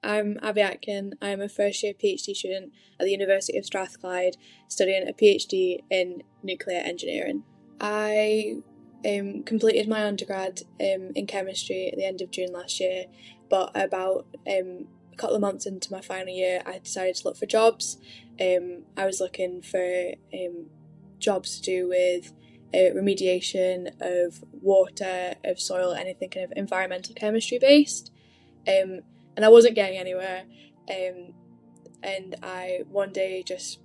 I'm Abi Atkin. I'm a first year PhD student at the University of Strathclyde, studying a PhD in nuclear engineering. I completed my undergrad in chemistry at the end of June last year, but about a couple of months into my final year, I decided to look for jobs. I was looking for jobs to do with remediation of water, of soil, anything kind of environmental chemistry based. And I wasn't getting anywhere. And I one day just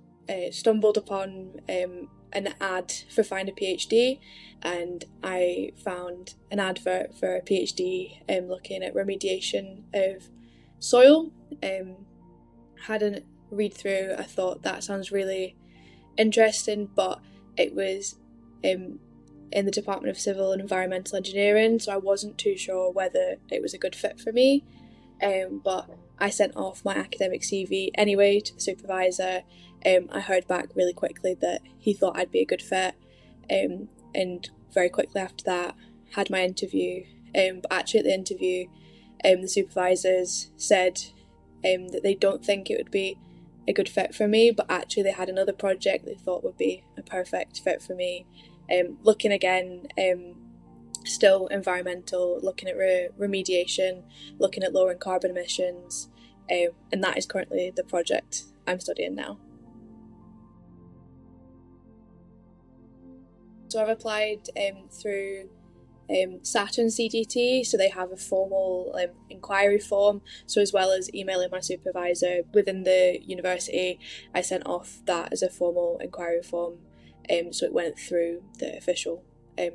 stumbled upon an ad for Find a PhD, and I found an advert for a PhD looking at remediation of soil. Had a read through. I thought that sounds really interesting, but it was in the Department of Civil and Environmental Engineering, so I wasn't too sure whether it was a good fit for me. But I sent off my academic CV anyway to the supervisor. I heard back really quickly that he thought I'd be a good fit, and very quickly after that had my interview. But actually at the interview, the supervisors said that they don't think it would be a good fit for me, but actually they had another project they thought would be a perfect fit for me. Looking again, still environmental, looking at remediation, looking at lowering carbon emissions, and that is currently the project I'm studying now. So I've applied through SATURN CDT, so they have a formal inquiry form. So as well as emailing my supervisor within the university, I sent off that as a formal inquiry form, so it went through the official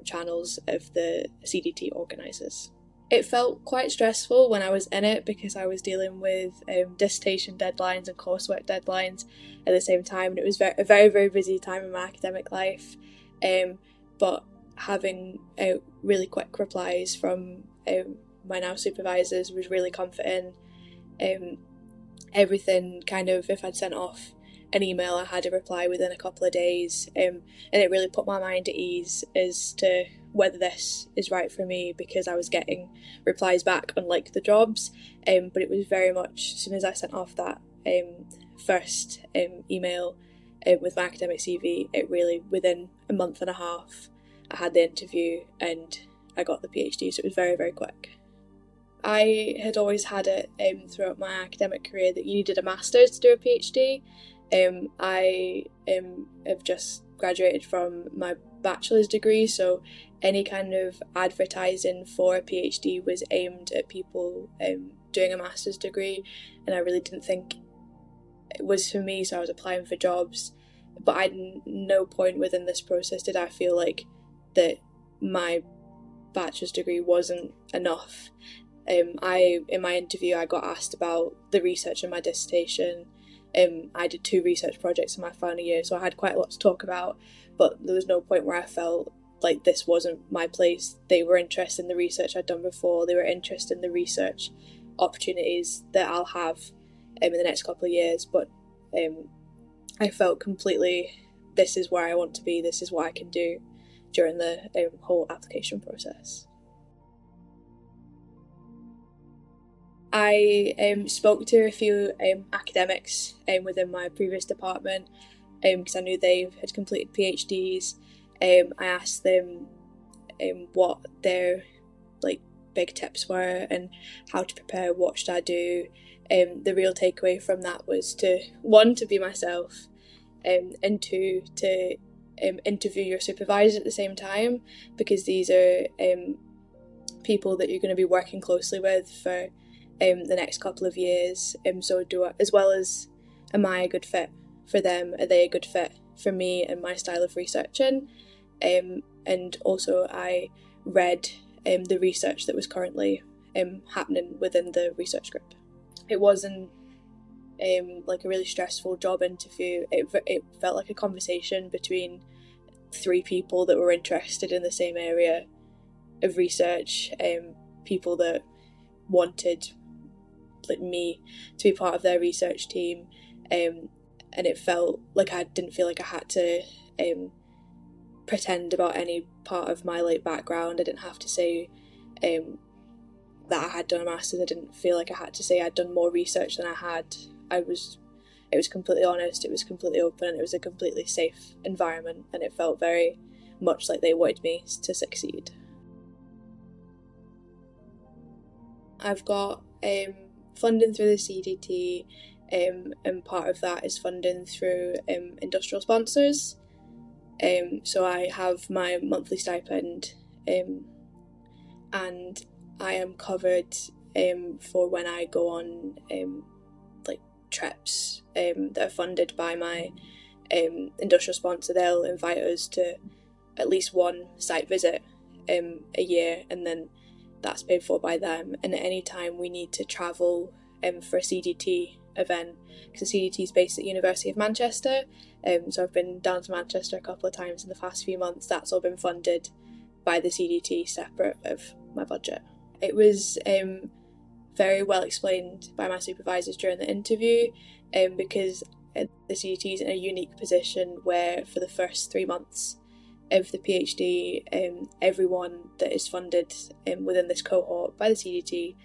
channels of the CDT organisers. It felt quite stressful when I was in it because I was dealing with dissertation deadlines and coursework deadlines at the same time, and it was a very, very busy time in my academic life. But having really quick replies from my now supervisors was really comforting. Everything kind of, if I'd sent off an email, I had a reply within a couple of days, and it really put my mind at ease as to whether this is right for me, because I was getting replies back unlike the jobs, but it was very much, as soon as I sent off that first email with my academic CV, it really, within a month and a half, I had the interview and I got the PhD, so it was very, very quick. I had always had it throughout my academic career that you needed a master's to do a PhD. I have just graduated from my bachelor's degree, so any kind of advertising for a PhD was aimed at people doing a master's degree, and I really didn't think it was for me, so I was applying for jobs. But at no point within this process did I feel like that my bachelor's degree wasn't enough. In my interview, I got asked about the research in my dissertation. I did 2 research projects in my final year, so I had quite a lot to talk about, but there was no point where I felt like this wasn't my place. They were interested in the research I'd done before, they were interested in the research opportunities that I'll have in the next couple of years, but I felt completely, this is where I want to be, this is what I can do during the whole application process. I spoke to a few academics within my previous department because I knew they had completed PhDs. I asked them what their big tips were and how to prepare, what should I do. The real takeaway from that was to, 1, to be myself, and 2, to interview your supervisor at the same time, because these are people that you're going to be working closely with for the next couple of years. So as well as, am I a good fit for them? Are they a good fit for me and my style of researching? And also I read the research that was currently happening within the research group. It wasn't like a really stressful job interview. It felt like a conversation between 3 people that were interested in the same area of research, people that wanted me to be part of their research team, and it felt like I didn't feel like I had to pretend about any part of my background. I didn't have to say that I had done a master's. I didn't feel like I had to say I'd done more research than I had. It was completely honest, it was completely open, and it was a completely safe environment, and it felt very much like they wanted me to succeed. I've got funding through the CDT, and part of that is funding through industrial sponsors. So I have my monthly stipend, and I am covered for when I go on trips that are funded by my industrial sponsor. They'll invite us to at least one site visit a year, and then that's paid for by them. And at any time we need to travel for a CDT event, because the CDT is based at University of Manchester, so I've been down to Manchester a couple of times in the past few months. That's all been funded by the CDT, separate of my budget. It was very well explained by my supervisors during the interview, because the CDT is in a unique position where for the first 3 months of the PhD, everyone that is funded within this cohort by the CDT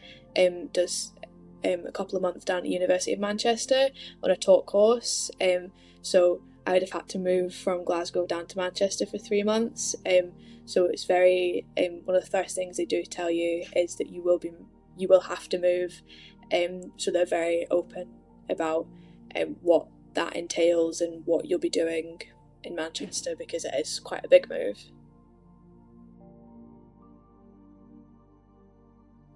does a couple of months down at University of Manchester on a taught course. So I would have had to move from Glasgow down to Manchester for 3 months. So it's very one of the first things they do tell you is that you will have to move. So they're very open about what that entails and what you'll be doing in Manchester, because it is quite a big move.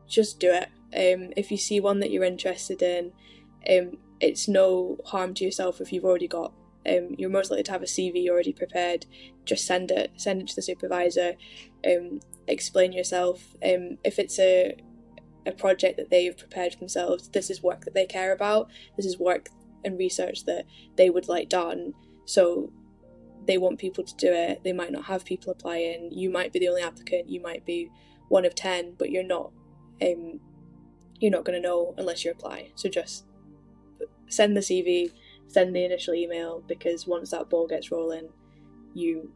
Just do it. If you see one that you're interested in, it's no harm to yourself if you've already got, you're most likely to have a CV already prepared. Just send it to the supervisor, explain yourself. If it's a project that they've prepared for themselves, this is work that they care about, this is work and research that they would like done, so they want people to do it. They might not have people applying, you might be the only applicant, you might be one of 10, but you're not going to know unless you apply. So just send the CV, send the initial email, because once that ball gets rolling, you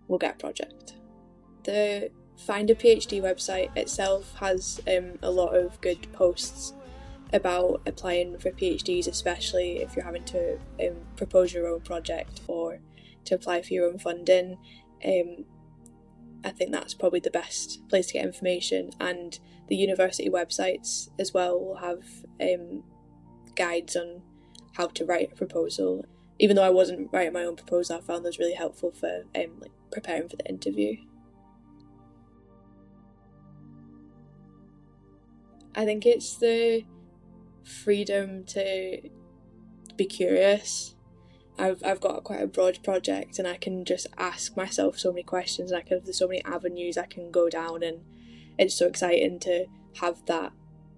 will get a project. The Find a PhD website itself has a lot of good posts about applying for PhDs, especially if you're having to propose your own project or to apply for your own funding. I think that's probably the best place to get information, and the university websites as well will have guides on how to write a proposal. Even though I wasn't writing my own proposal, I found those really helpful for preparing for the interview. I think it's the freedom to be curious. I've got quite a broad project, and I can just ask myself so many questions, and there's so many avenues I can go down, and it's so exciting to have that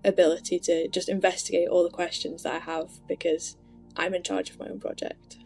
ability to just investigate all the questions that I have, because I'm in charge of my own project.